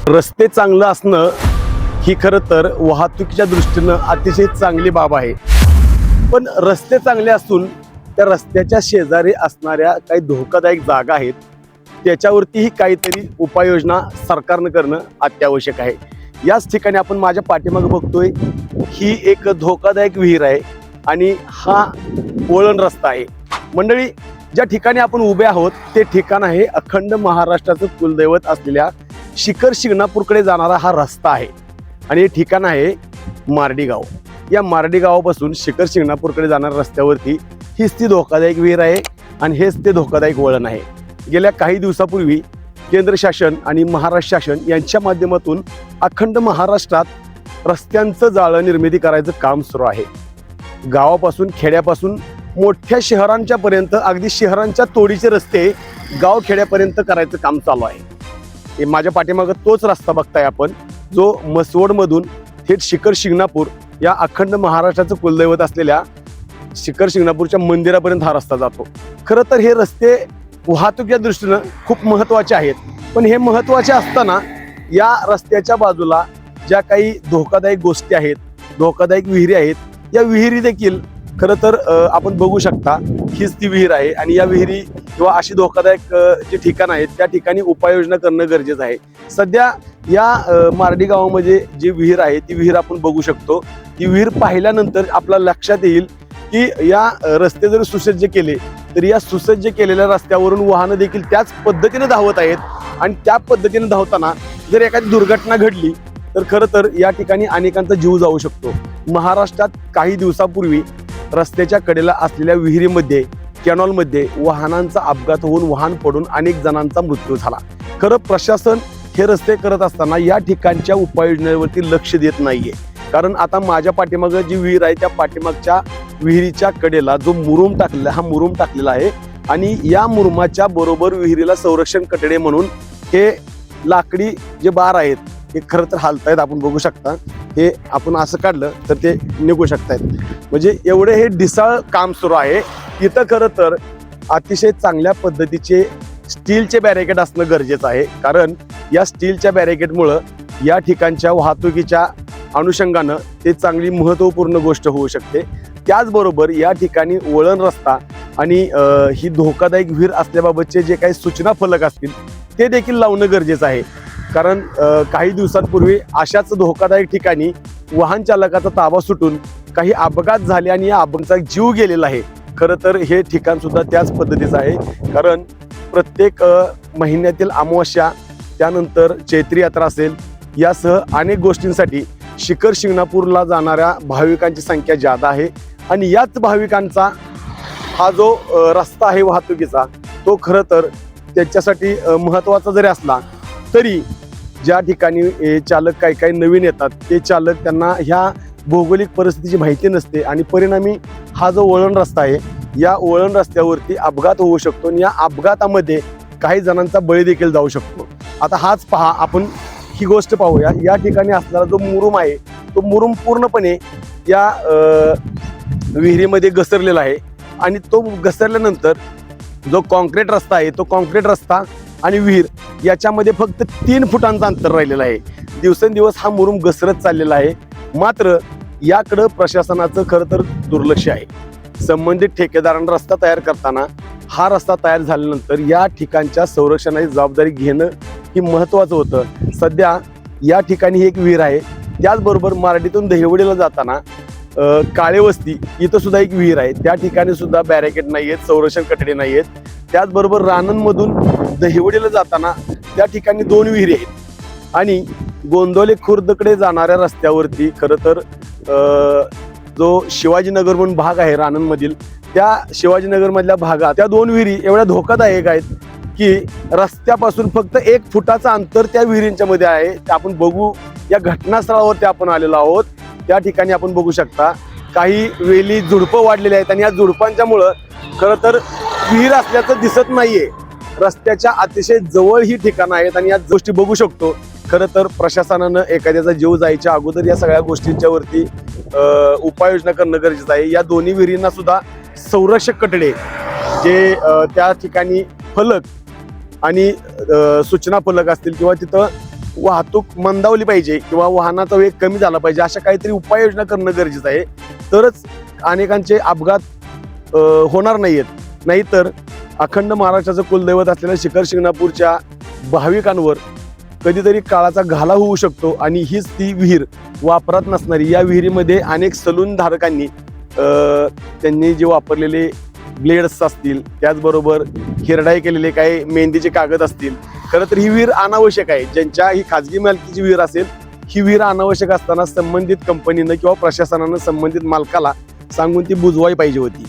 रस्ते चांगलं असणं ही खरं तर वाहतुकीच्या दृष्टीनं अतिशय चांगली बाब आहे. पण रस्ते चांगले असून त्या रस्त्याच्या शेजारी असणाऱ्या काही धोकादायक जागा आहेत, त्याच्यावरतीही काहीतरी उपाययोजना सरकारनं करणं अत्यावश्यक आहे. याच ठिकाणी आपण माझ्या पाठीमागे बघतोय, ही एक धोकादायक विहीर आहे आणि हा वळण रस्ता आहे. मंडळी, ज्या ठिकाणी आपण उभे आहोत ते ठिकाण आहे अखंड महाराष्ट्राचं कुलदैवत असलेल्या शिखर शिंगणापूरकडे जाणारा हा रस्ता आहे आणि हे ठिकाण आहे मार्डी गाव. या मार्डी गावापासून शिखर शिंगणापूरकडे जाणाऱ्या रस्त्यावरती हीच ती धोकादायक विहीर आहे आणि हेच ते धोकादायक वळण आहे. गेल्या काही दिवसापूर्वी केंद्र शासन आणि महाराष्ट्र शासन यांच्या माध्यमातून अखंड महाराष्ट्रात रस्त्यांचं जाळं निर्मिती करायचं काम सुरू आहे. गावापासून खेड्यापासून मोठ्या शहरांच्या पर्यंत, अगदी शहरांच्या तोडीचे रस्ते गाव खेड्यापर्यंत करायचं काम चालू आहे. हे माझ्या पाठीमागं तोच रस्ता बघताय आपण, जो मसवडमधून थेट शिखर शिंगणापूर या अखंड महाराष्ट्राचं कुलदैवत असलेल्या शिखर शिंगणापूरच्या मंदिरापर्यंत हा रस्ता जातो. खरं तर हे रस्ते वाहतुकीच्या दृष्टीनं खूप महत्त्वाचे आहेत, पण हे महत्त्वाचे असताना या रस्त्याच्या बाजूला ज्या काही धोकादायक गोष्टी आहेत, धोकादायक विहिरी आहेत, या विहिरी देखील खरं तर आपण बघू शकता, हीच ती विहीर आहे आणि या विहिरी किंवा अशी धोकादायक जे ठिकाण आहेत त्या ठिकाणी उपाययोजना करणं गरजेचं आहे. सध्या या मार्डी गावामध्ये जी विहीर आहे ती विहीर आपण बघू शकतो. ती विहीर पाहिल्यानंतर आपल्या लक्षात येईल की या रस्ते जर सुसज्ज केले तर या सुसज्ज केलेल्या रस्त्यावरून वाहनं देखील त्याच पद्धतीने धावत आहेत आणि त्या पद्धतीने धावताना जर एखादी दुर्घटना घडली तर खरं तर या ठिकाणी अनेकांचा जीव जाऊ शकतो. महाराष्ट्रात काही दिवसापूर्वी रस्त्याच्या कडेला असलेल्या विहिरीमध्ये, कॅनॉलमध्ये वाहनांचा अपघात होऊन वाहन पडून अनेक जणांचा मृत्यू झाला. खरं प्रशासन हे रस्ते करत असताना या ठिकाणच्या उपाययोजनेवरती लक्ष देत नाहीये. कारण आता माझ्या पाठीमागं जी विहीर आहे त्या पाठीमागच्या विहिरीच्या कडेला जो मुरुम टाकलेला, हा मुरुम टाकलेला आहे आणि या मुरुमाच्या बरोबर विहिरीला संरक्षण कठडे म्हणून हे लाकडी जे बार आहेत हे खरं तर हालतायत. आपण बघू शकता, हे आपण असं काढलं तर ते निघू शकतायत. म्हणजे एवढे हे ढिसाळ काम सुरू आहे. इथं खरं तर अतिशय चांगल्या पद्धतीचे स्टीलचे बॅरिकेड असणं गरजेचं आहे, कारण या स्टीलच्या बॅरिकेडमुळं या ठिकाणच्या वाहतुकीच्या अनुषंगानं ते चांगली महत्त्वपूर्ण गोष्ट होऊ शकते. त्याचबरोबर या ठिकाणी वळण रस्ता आणि ही धोकादायक विहीर असल्याबाबतचे जे काही सूचना फलक असतील ते देखील लावणं गरजेचं आहे. कारण काही दिवसांपूर्वी अशाच धोकादायक ठिकाणी वाहन चालकाचा ताबा सुटून काही अपघात झाले आणि या अपघाताचा जीव गेलेला आहे. खरं तर हे ठिकाण सुद्धा त्याच पद्धतीचं आहे, कारण प्रत्येक महिन्यातील अमावस्या, त्यानंतर चैत्री यात्रा असेल, यासह अनेक गोष्टींसाठी शिखर शिंगणापूरला जाणाऱ्या भाविकांची संख्या जादा आहे आणि याच भाविकांचा हा जो रस्ता आहे वाहतुकीचा तो खरं तर त्याच्यासाठी महत्त्वाचा जरी असला तरी ज्या ठिकाणी चालक काही नवीन येतात ते चालक, त्यांना ह्या भौगोलिक परिस्थितीची माहिती नसते आणि परिणामी हा जो वळण रस्ता आहे या वळण रस्त्यावरती अपघात होऊ शकतो आणि या अपघातामध्ये काही जणांचा बळी देखील जाऊ शकतो. आता हाच पहा, आपण ही गोष्ट पाहूया. या ठिकाणी असणारा जो मुरुम आहे तो मुरुम पूर्णपणे या विहिरीमध्ये घसरलेला आहे आणि तो घसरल्यानंतर जो कॉन्क्रीट रस्ता आहे तो कॉन्क्रीट रस्ता आणि विहीर याच्यामध्ये फक्त 3 फुटांचं अंतर राहिलेलं आहे. दिवसेंदिवस हा मुरुम घसरत चाललेला आहे. मात्र याकडं प्रशासनाचं खरं तर दुर्लक्ष आहे. संबंधित ठेकेदारांना रस्ता तयार करताना हा रस्ता तयार झाल्यानंतर या ठिकाणच्या संरक्षणाची जबाबदारी घेणं ही महत्त्वाचं होतं. सध्या या ठिकाणी एक विहीर आहे, त्याचबरोबर मार्डीतून दहिवडीला जाताना काळे वस्ती इथं सुद्धा एक विहीर आहे. त्या ठिकाणी सुद्धा बॅरिकेड नाही आहेत, संरक्षण कठडे नाही आहेत. त्याचबरोबर रानंदमधून दहिवडीला जाताना त्या ठिकाणी 2 विहिरी आहेत आणि गोंदवले खुर्दकडे जाणाऱ्या रस्त्यावरती खरं तर जो शिवाजीनगर म्हणून भाग आहे रानंदमधील, त्या शिवाजीनगरमधल्या भागात त्या 2 विहिरी एवढ्या धोकादायक आहेत की रस्त्यापासून फक्त 1 फुटाचं अंतर त्या विहिरींच्या मध्ये आहे. ते आपण बघू, या घटनास्थळावरती आपण आलेलो आहोत. त्या ठिकाणी आपण बघू शकता काही वेली झुडपं वाढलेली आहेत आणि या झुडपांच्यामुळं खरं तर विहीर असल्याचं दिसत नाहीये. रस्त्याच्या अतिशय जवळ ही ठिकाणं आहेत आणि या गोष्टी बघू शकतो. खरं तर प्रशासनानं एखाद्याचा जीव जायच्या अगोदर या सगळ्या गोष्टींच्या वरती उपाययोजना करणं गरजेचं आहे. या दोन्ही विहिरींना सुद्धा संरक्षक कठडे जे त्या ठिकाणी फलक आणि सूचना फलक असतील किंवा तिथं वाहतूक मंदावली पाहिजे किंवा वाहनाचा वेग कमी झाला पाहिजे, अशा काहीतरी उपाययोजना करणं गरजेचं आहे. तरच अनेकांचे अपघात होणार नाहीत. नाहीतर अखंड महाराष्ट्राचं कुलदैवत असलेल्या शिखर शिंगणापूरच्या भाविकांवर कधीतरी काळाचा घाला होऊ शकतो. आणि हीच ती विहीर वापरात नसणारी, या विहिरीमध्ये अनेक सलून धारकांनी त्यांनी जे वापरलेले ब्लेड्स असतील, त्याचबरोबर हिरडाई केलेले काही मेहंदीचे कागद असतील. खरं तर ही विहीर अनावश्यक आहे. ज्यांच्या ही खाजगी मालकीची विहीर असेल, ही विहीर अनावश्यक असताना संबंधित कंपनीनं किंवा प्रशासनानं संबंधित मालकाला सांगून ती बुजवायला पाहिजे होती.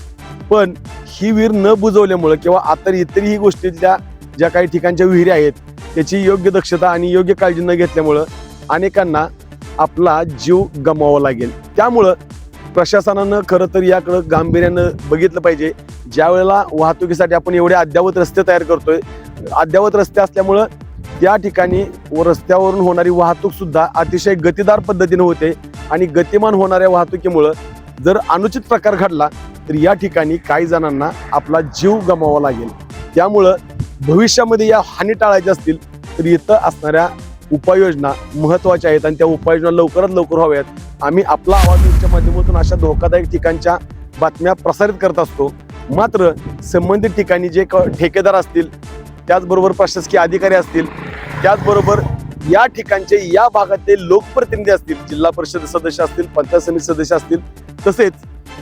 पण ही विहीर न बुजवल्यामुळं किंवा इतरही गोष्टीच्या ज्या काही ठिकाणच्या विहिरी आहेत त्याची योग्य दक्षता आणि योग्य काळजी न घेतल्यामुळं अनेकांना आपला जीव गमवावा लागेल. त्यामुळं प्रशासनानं खरं तर याकडं गांभीर्यानं बघितलं पाहिजे. ज्या वेळेला वाहतुकीसाठी आपण एवढे अद्ययावत रस्ते तयार करतोय, अद्ययावत रस्ते असल्यामुळं त्या ठिकाणी रस्त्यावरून होणारी वाहतूक सुद्धा अतिशय गतिदार पद्धतीने होते. आणि गतिमान होणाऱ्या वाहतुकीमुळं जर अनुचित प्रकार घडला तर या ठिकाणी काही जणांना आपला जीव गमवावा लागेल. त्यामुळं भविष्यामध्ये या हानी टाळायच्या असतील तर इथं असणाऱ्या उपाययोजना महत्त्वाच्या आहेत आणि त्या उपाययोजना लवकरात लवकर व्हाव्यात. आम्ही आपला आवाज न्यूजच्या माध्यमातून अशा धोकादायक ठिकाणच्या बातम्या प्रसारित करत असतो. मात्र संबंधित ठिकाणी जे ठेकेदार असतील, त्याचबरोबर प्रशासकीय अधिकारी असतील, त्याचबरोबर या ठिकाणचे या भागातले लोकप्रतिनिधी असतील, जिल्हा परिषद सदस्य असतील, पंचायत समिती सदस्य असतील, तसेच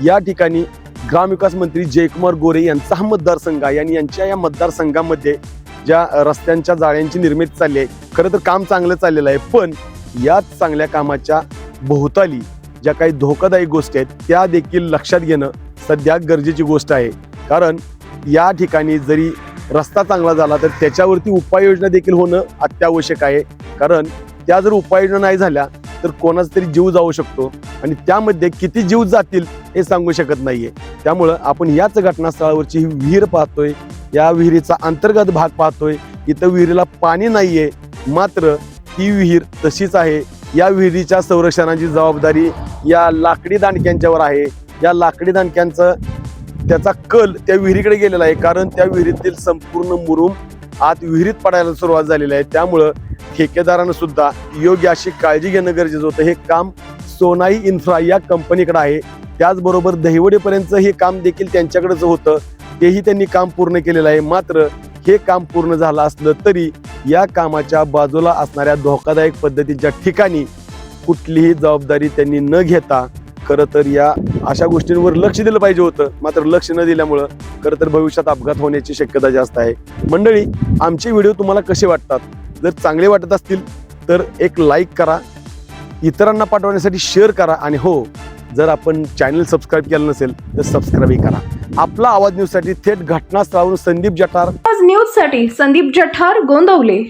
या ठिकाणी ग्रामविकास मंत्री जयकुमार गोरे यांचा हा मतदारसंघ आहे आणि यांच्या या मतदारसंघामध्ये ज्या रस्त्यांच्या जाळ्यांची निर्मिती चालली आहे, खरं तर काम चांगलं चाललेलं आहे. पण याच चांगल्या कामाच्या भोवताली ज्या काही धोकादायक गोष्टी आहेत त्या देखील लक्षात घेणं सध्या गरजेची गोष्ट आहे. कारण या ठिकाणी जरी रस्ता चांगला झाला तर त्याच्यावरती उपाययोजना देखील होणं अत्यावश्यक आहे. कारण त्या जर उपाययोजना नाही झाल्या तर कोणाचा तरी जीव जाऊ शकतो आणि त्यामध्ये किती जीव जातील हे सांगू शकत नाहीये. त्यामुळं आपण याच घटनास्थळावरची ही विहीर पाहतोय, या विहिरीचा अंतर्गत भाग पाहतोय. इथं विहिरीला पाणी नाहीये, मात्र ही विहीर तशीच आहे. या विहिरीच्या संरक्षणाची जबाबदारी या लाकडी दांडक्यांच्यावर आहे. या लाकडी दांडक्यांचं त्याचा कल त्या विहिरीकडे गेलेला आहे. कारण त्या विहिरीतील संपूर्ण मुरूम आत विहिरीत पडायला सुरुवात झालेली आहे. त्यामुळं ठेकेदारानं सुद्धा योग्य अशी काळजी घेणं गरजेचं होतं. हे काम सोनाई इन्फ्रा या कंपनीकडे आहे. त्याचबरोबर दहिवडीपर्यंत हे काम देखील त्यांच्याकडेच होतं, तेही त्यांनी काम पूर्ण केलेलं आहे. मात्र हे काम पूर्ण झालं असलं तरी या कामाच्या बाजूला असणाऱ्या धोकादायक पद्धतीच्या ठिकाणी कुठलीही जबाबदारी त्यांनी न घेता खरं तर या अशा गोष्टींवर लक्ष दिलं पाहिजे होतं. मात्र लक्ष न दिल्यामुळं खरं तर भविष्यात अपघात होण्याची शक्यता जास्त आहे. मंडळी, आमचे व्हिडिओ तुम्हाला कसे वाटतात? जर चांगले वाटत असतील तर एक लाईक करा, इतरांना पाठवण्यासाठी शेअर करा आणि हो, जर आपण चॅनल सबस्क्राईब केलं नसेल तर सबस्क्राईब करा. आपला आवाज न्यूजसाठी थेट घटनास्थळावरून संदीप जठार, न्यूज साठी संदीप जठार, गोंदवले.